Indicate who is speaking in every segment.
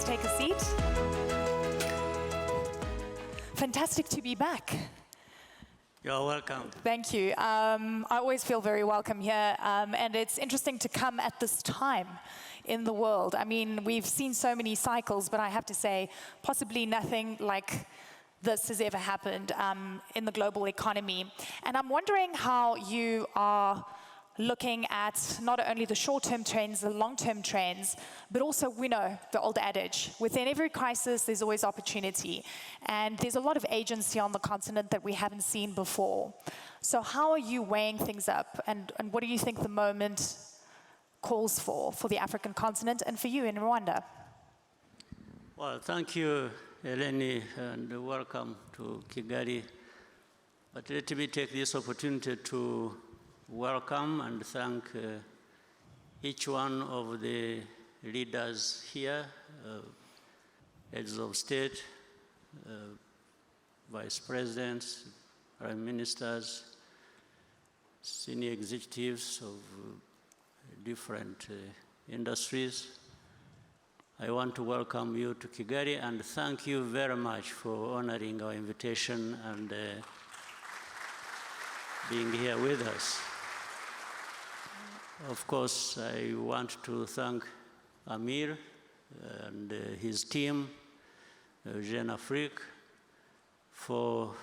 Speaker 1: take a seat. Fantastic to be back.
Speaker 2: You're welcome.
Speaker 1: Thank you. I always feel very welcome here, and it's interesting to come at this time in the world. I mean, we've seen so many cycles, but I have to say, possibly nothing like this has ever happened in the global economy. And I'm wondering how you are looking at not only the short-term trends, the long-term trends, but also, we know the old adage, within every crisis, there's always opportunity. And there's a lot of agency on the continent that we haven't seen before. So how are you weighing things up? And what do you think the moment calls for the African continent and for you in Rwanda?
Speaker 2: Well, thank you, Eleni, and welcome to Kigali. But let me take this opportunity to welcome and thank each one of the leaders here, heads of state, vice presidents, prime ministers, senior executives of different industries. I want to welcome you to Kigali and thank you very much for honoring our invitation and being here with us. Of course, I want to thank Amir and his team, Jeune Afrique, for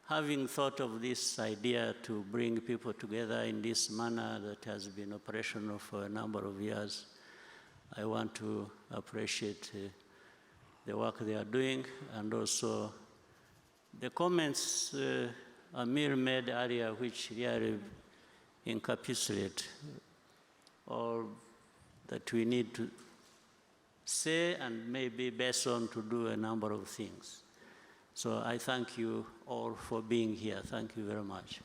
Speaker 2: having thought of this idea to bring people together in this manner that has been operational for a number of years. I want to appreciate the work they are doing and also the comments Amir made earlier, which really encapsulate all that we need to say and maybe based on to do a number of things. So I thank you all for being here. Thank you very much.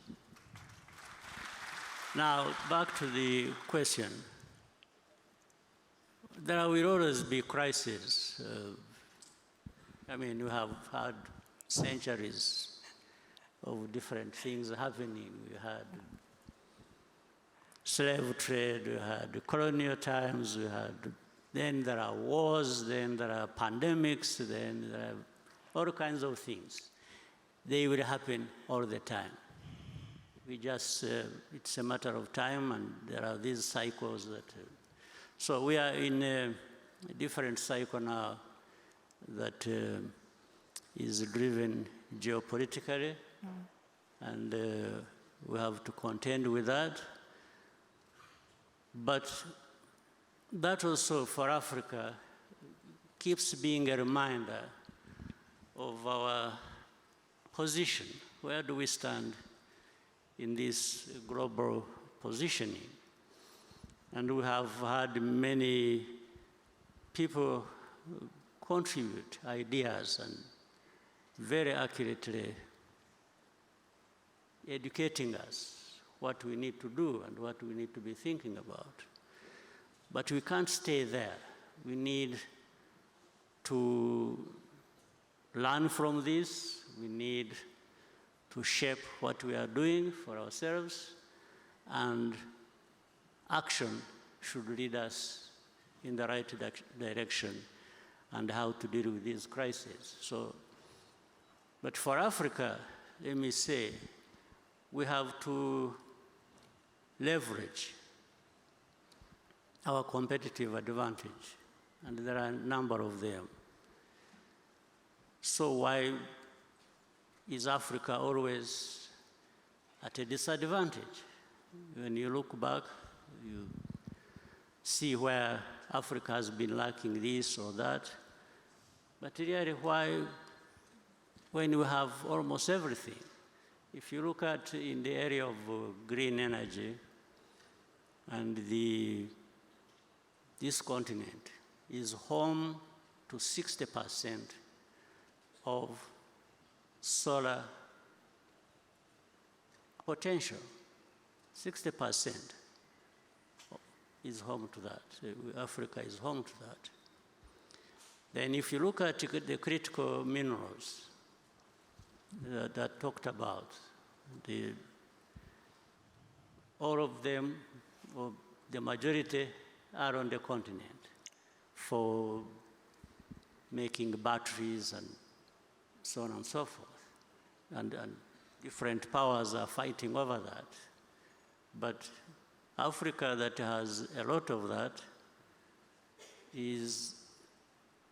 Speaker 2: Now, back to the question. There will always be crises. I mean, we have had centuries of different things happening. We had slave trade, we had colonial times, then there are wars, then there are pandemics, then there are all kinds of things. They will happen all the time. We just, it's a matter of time, and there are these cycles that, so we are in a different cycle now that is driven geopolitically, and we have to contend with that. But that also for Africa keeps being a reminder of our position. Where do we stand in this global positioning? And we have had many people contribute ideas and very accurately educating us what we need to do and what we need to be thinking about. But we can't stay there. We need to learn from this. We need to shape what we are doing for ourselves, and action should lead us in the right direction and how to deal with these crises. So, but for Africa, let me say, we have to leverage our competitive advantage, and there are a number of them. So why is Africa always at a disadvantage? When you look back, you see where Africa has been lacking this or that. But really, why, when we have almost everything? If you look at in the area of green energy, and this continent is home to 60% of solar potential. 60% is home to that. Africa is home to that. Then if you look at the critical minerals that I talked about, all of them, or the majority, are on the continent. For making batteries and so on and so forth. And different powers are fighting over that. But Africa, that has a lot of that, is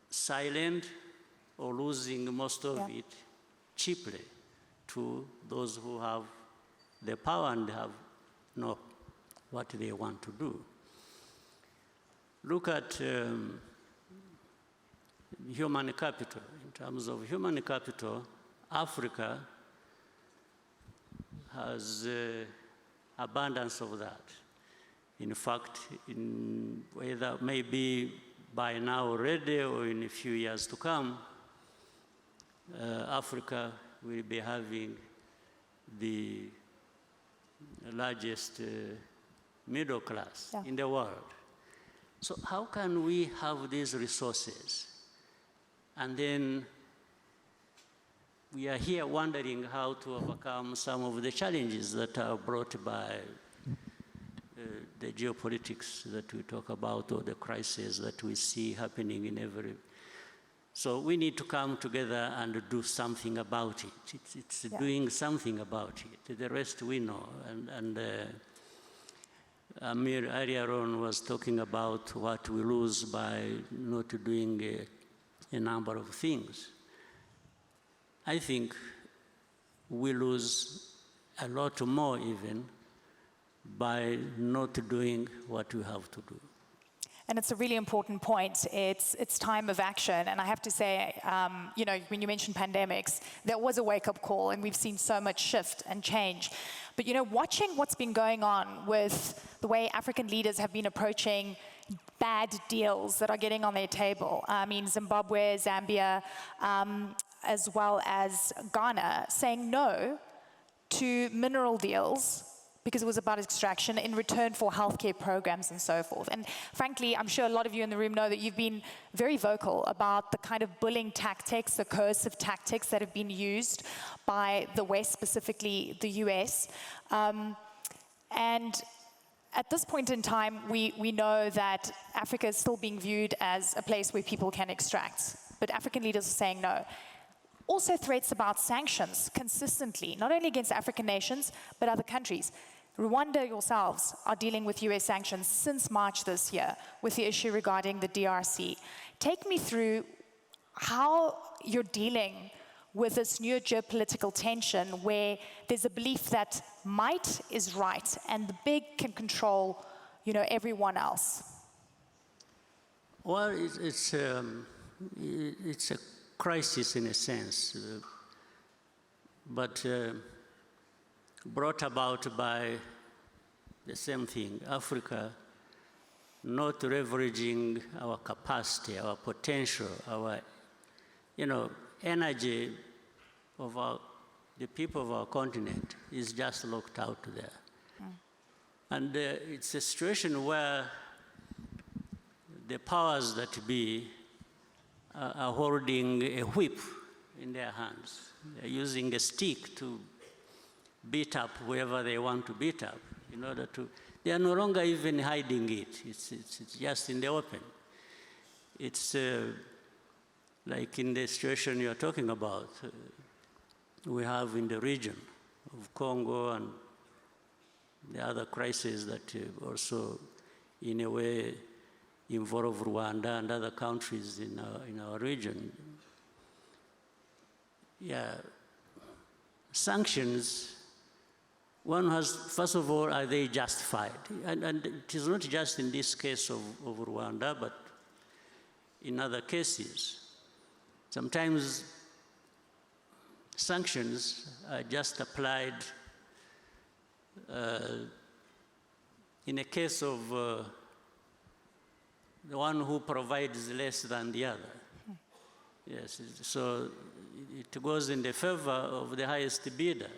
Speaker 2: silent or losing most of it cheaply to those who have the power and know what they want to do. Look at human capital. In terms of human capital, Africa has abundance of that. In fact, whether maybe by now already or in a few years to come, Africa will be having the largest middle class in the world. So how can we have these resources? And then we are here wondering how to overcome some of the challenges that are brought by the geopolitics that we talk about, or the crises that we see happening in every. So we need to come together and do something about it. It's doing something about it. The rest we know. And Amir earlier on was talking about what we lose by not doing a number of things. I think we lose a lot more even by not doing what we have to do.
Speaker 1: And it's a really important point. It's time of action. And I have to say, you know, when you mentioned pandemics, there was a wake-up call, and we've seen so much shift and change. But, you know, watching what's been going on with the way African leaders have been approaching bad deals that are getting on their table. I mean, Zimbabwe, Zambia, as well as Ghana, saying no to mineral deals because it was about extraction in return for healthcare programs and so forth. And frankly, I'm sure a lot of you in the room know that you've been very vocal about the kind of bullying tactics, the coercive tactics that have been used by the West, specifically the US. And at this point in time, we know that Africa is still being viewed as a place where people can extract, but African leaders are saying no. Also threats about sanctions consistently, not only against African nations, but other countries. Rwanda yourselves are dealing with US sanctions since March this year with the issue regarding the DRC. Take me through how you're dealing with this new geopolitical tension where there's a belief that might is right and the big can control, you know, everyone else.
Speaker 2: Well, it's a crisis in a sense, but brought about by the same thing, Africa not leveraging our capacity, our potential, our, you know, energy of the people of our continent is just locked out there. And it's a situation where the powers that be are holding a whip in their hands. They're using a stick to beat up whoever they want to beat up in order to, they are no longer even hiding it. It's just in the open. It's like in the situation you're talking about, we have in the region of Congo and the other crises that also in a way involve Rwanda and other countries in our region. Yeah, sanctions, one has, first of all, are they justified? And it is not just in this case of Rwanda, but in other cases. Sometimes sanctions are just applied in a case of the one who provides less than the other. Yes, so it goes in the favor of the highest bidder.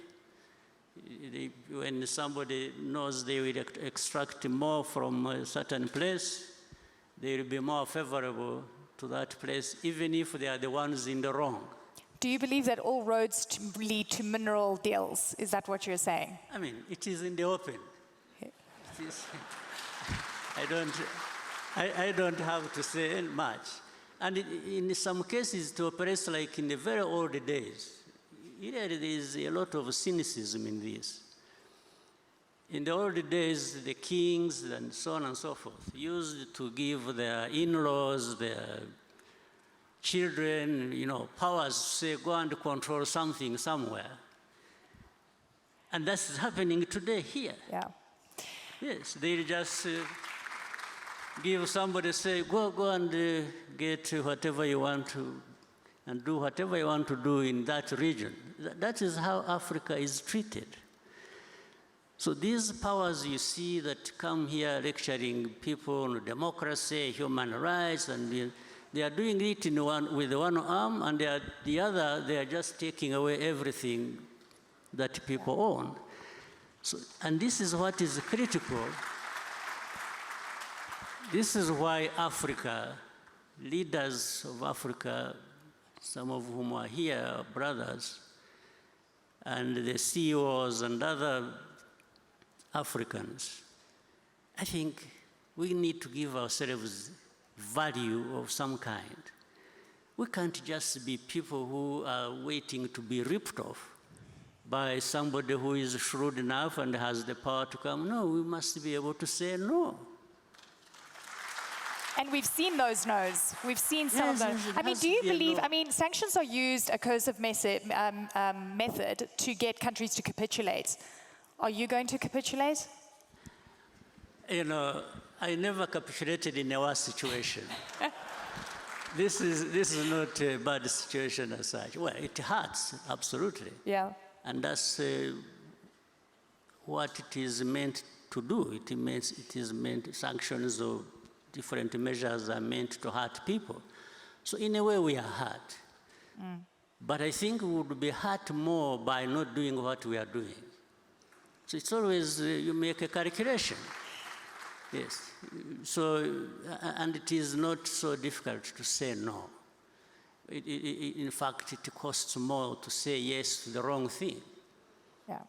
Speaker 2: When somebody knows they will extract more from a certain place, they will be more favorable to that place, even if they are the ones in the wrong.
Speaker 1: Do you believe that all roads lead to mineral deals? Is that what you're saying?
Speaker 2: I mean, it is in the open. It is, I don't have to say much. And in some cases, it operates like in the very old days. There is a lot of cynicism in this. In the old days, the kings and so on and so forth used to give their in-laws, their children, powers to say, go and control something somewhere. And that's happening today here.
Speaker 1: Yeah.
Speaker 2: Yes, they just give somebody, say, go and get whatever you want to, and do whatever you want to do in that region. That is how Africa is treated. So these powers you see that come here lecturing people on democracy, human rights, and they are doing it with one arm, and the other, they are just taking away everything that people own. So, and this is what is critical. This is why Africa, leaders of Africa, some of whom are here, are brothers, and the CEOs and other Africans, I think we need to give ourselves value of some kind. We can't just be people who are waiting to be ripped off by somebody who is shrewd enough and has the power to come. No, we must be able to say no.
Speaker 1: And we've seen those no's. We've seen some of those. I mean, do you believe, sanctions are used, a coercive method to get countries to capitulate. Are you going to capitulate?
Speaker 2: I never capitulated in a war situation. This is not a bad situation as such. Well, it hurts, absolutely.
Speaker 1: Yeah.
Speaker 2: And that's what it is meant to do. It is meant, sanctions or different measures are meant to hurt people. So in a way, we are hurt. Mm. But I think we would be hurt more by not doing what we are doing. So it's always, you make a calculation. Yes. So, and it is not so difficult to say no. In fact, it costs more to say yes to the wrong thing.
Speaker 1: Yeah.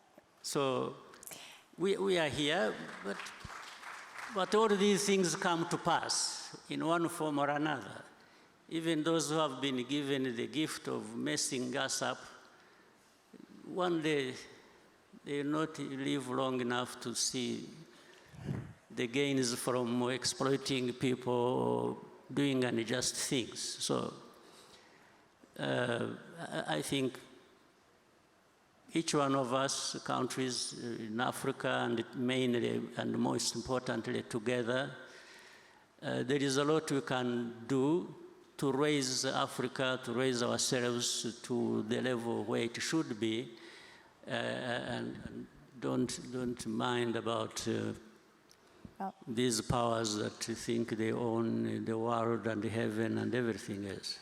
Speaker 2: So we are here, but all these things come to pass in one form or another. Even those who have been given the gift of messing us up, one day they will not live long enough to see the gains from exploiting people or doing unjust things. So I think each one of us, countries in Africa, and mainly and most importantly together, there is a lot we can do to raise Africa, to raise ourselves to the level where it should be, and don't mind about these powers that think they own the world and the heaven and everything else.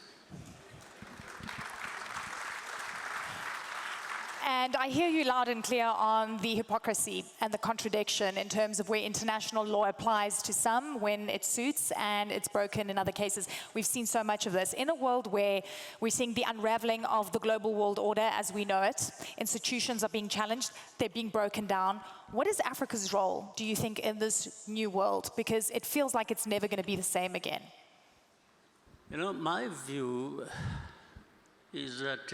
Speaker 1: And I hear you loud and clear on the hypocrisy and the contradiction in terms of where international law applies to some when it suits and it's broken in other cases. We've seen so much of this. In a world where we're seeing the unraveling of the global world order as we know it, institutions are being challenged, they're being broken down. What is Africa's role, do you think, in this new world? Because it feels like it's never going to be the same again.
Speaker 2: My view is that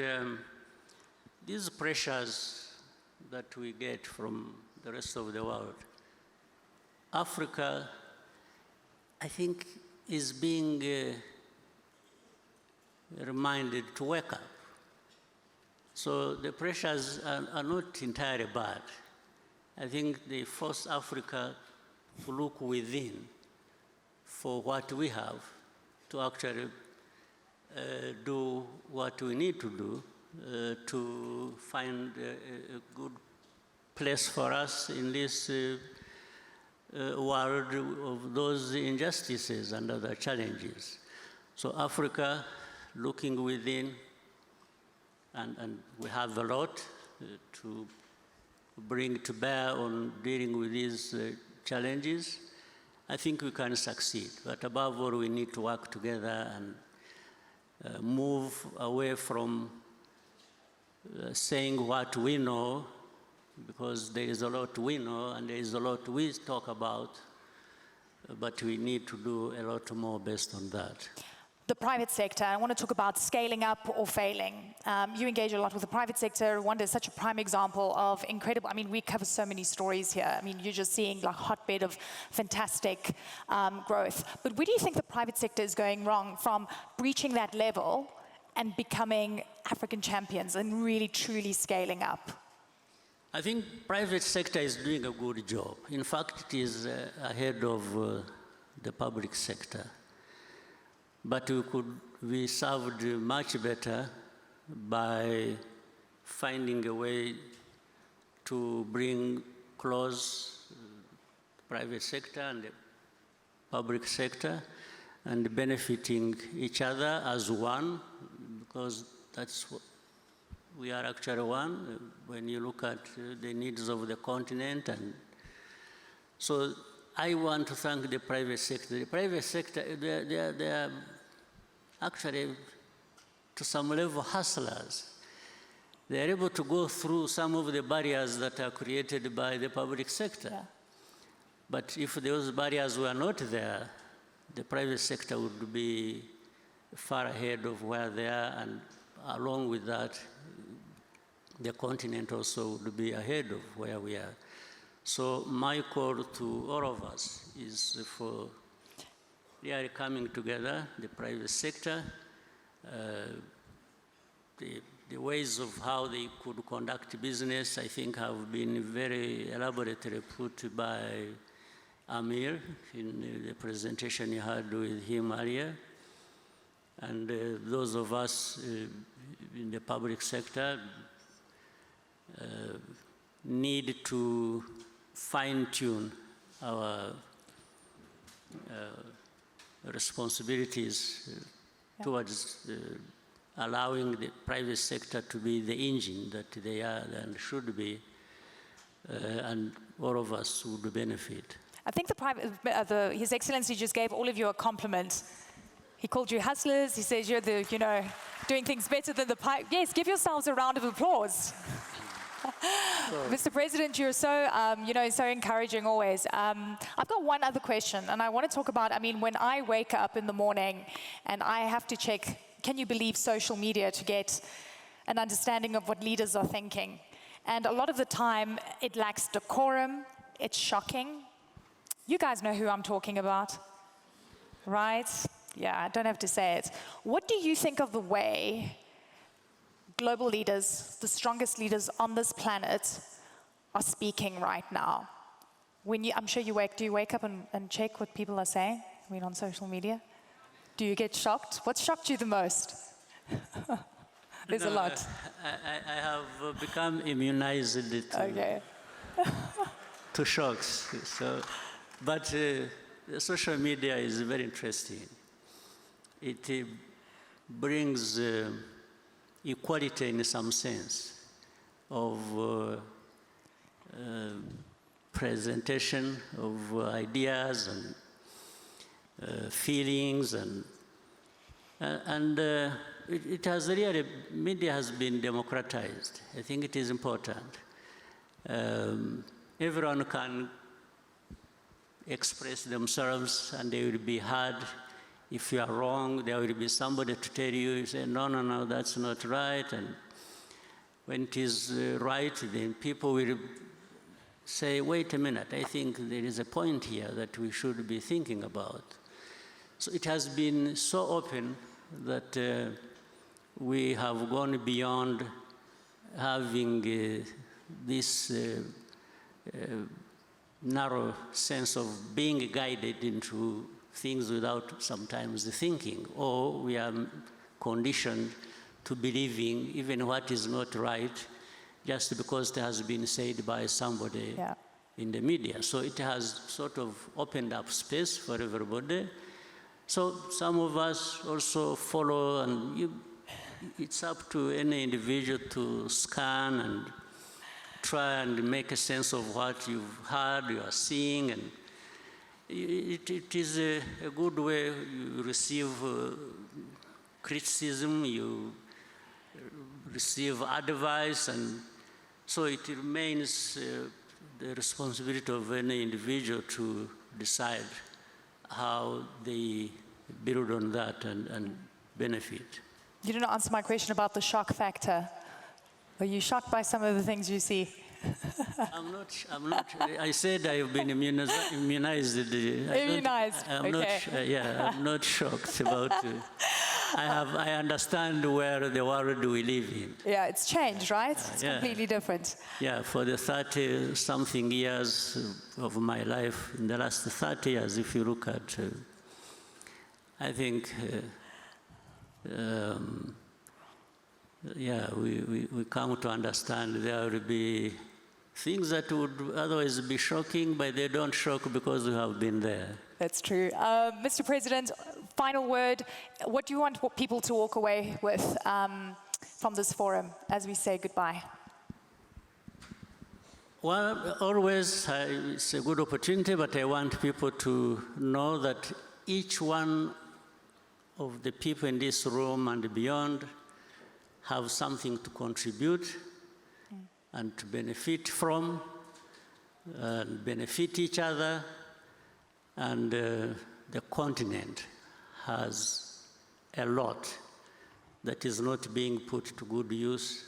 Speaker 2: these pressures that we get from the rest of the world, Africa, I think, is being reminded to wake up. So the pressures are not entirely bad. I think they force Africa to look within for what we have, to actually do what we need to do, to find a good place for us in this world of those injustices and other challenges. So Africa, looking within, and we have a lot to bring to bear on dealing with these challenges, I think we can succeed. But above all, we need to work together and move away from saying what we know, because there is a lot we know and there is a lot we talk about, but we need to do a lot more based on that.
Speaker 1: the private sector. I want to talk about scaling up or failing. You engage a lot with the private sector. Rwanda is such a prime example of incredible, I mean, we cover so many stories here. I mean, you're just seeing like hotbed of fantastic growth. But where do you think the private sector is going wrong from breaching that level and becoming African champions and really truly scaling up?
Speaker 2: I think private sector is doing a good job. In fact, it is ahead of the public sector. But we could be served much better by finding a way to bring close private sector and the public sector and benefiting each other as one, because that's what we are actually one when you look at the needs of the continent. And so I want to thank the private sector. The private sector, they are actually, to some level, hustlers. They are able to go through some of the barriers that are created by the public sector.
Speaker 1: Yeah.
Speaker 2: But if those barriers were not there, the private sector would be far ahead of where they are, and along with that, the continent also would be ahead of where we are. So my call to all of us is for really coming together, the private sector, the ways of how they could conduct business, I think, have been very elaborately put by Amir in the presentation you had with him earlier. And those of us in the public sector need to fine-tune our responsibilities towards allowing the private sector to be the engine that they are and should be, and all of us would benefit.
Speaker 1: I think His Excellency just gave all of you a compliment. He called you hustlers. He says you're the, doing things better than the pipe. Yes, give yourselves a round of applause. Mr. President, you're so, so encouraging always. I've got one other question, and I want to talk about, when I wake up in the morning and I have to check, can you believe social media to get an understanding of what leaders are thinking? And a lot of the time, it lacks decorum. It's shocking. You guys know who I'm talking about, right? Yeah, I don't have to say it. What do you think of the way global leaders, the strongest leaders on this planet, are speaking right now? I'm sure do you wake up and check what people are saying, on social media? Do you get shocked? What shocked you the most? There's a lot.
Speaker 2: I have become immunized to shocks. But social media is very interesting. It brings equality in some sense of presentation of ideas and feelings, and it has really, media has been democratized. I think it is important. Everyone can express themselves and they will be heard. If you are wrong, there will be somebody to tell you, say, no, that's not right. And when it is right, then people will say, wait a minute, I think there is a point here that we should be thinking about. So it has been so open that we have gone beyond having this narrow sense of being guided into things without sometimes thinking, or we are conditioned to believing even what is not right just because it has been said by somebody in the media. So it has sort of opened up space for everybody. So some of us also follow, and it's up to any individual to scan and try and make a sense of what you've heard, you are seeing, and it is a good way. You receive criticism, you receive advice, and so it remains the responsibility of any individual to decide how they build on that and benefit.
Speaker 1: You didn't answer my question about the shock factor. Are you shocked by some of the things you see?
Speaker 2: I'm not, I said I've been immunized.
Speaker 1: Immunized,
Speaker 2: I'm not shocked about it. I understand where the world we live in.
Speaker 1: Yeah, it's changed, right? It's completely different.
Speaker 2: Yeah, for the 30-something years of my life, in the last 30 years, if you look at, I think, we come to understand there will be things that would otherwise be shocking, but they don't shock because we have been there.
Speaker 1: That's true. Mr. President, final word. What do you want people to walk away with from this forum as we say goodbye?
Speaker 2: Well, always it's a good opportunity, but I want people to know that each one of the people in this room and beyond have something to contribute and to benefit from, and benefit each other, and the continent has a lot that is not being put to good use,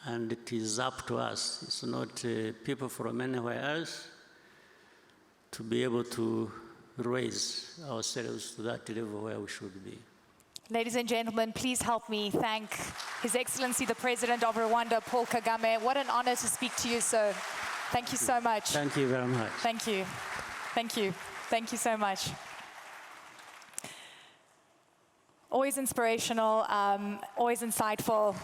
Speaker 2: and it is up to us. It's not people from anywhere else to be able to raise ourselves to that level where we should be.
Speaker 1: Ladies and gentlemen, please help me thank His Excellency the President of Rwanda, Paul Kagame. What an honor to speak to you, sir. Thank you so much.
Speaker 2: Thank you very much.
Speaker 1: Thank you. Thank you. Thank you so much. Always inspirational, always insightful.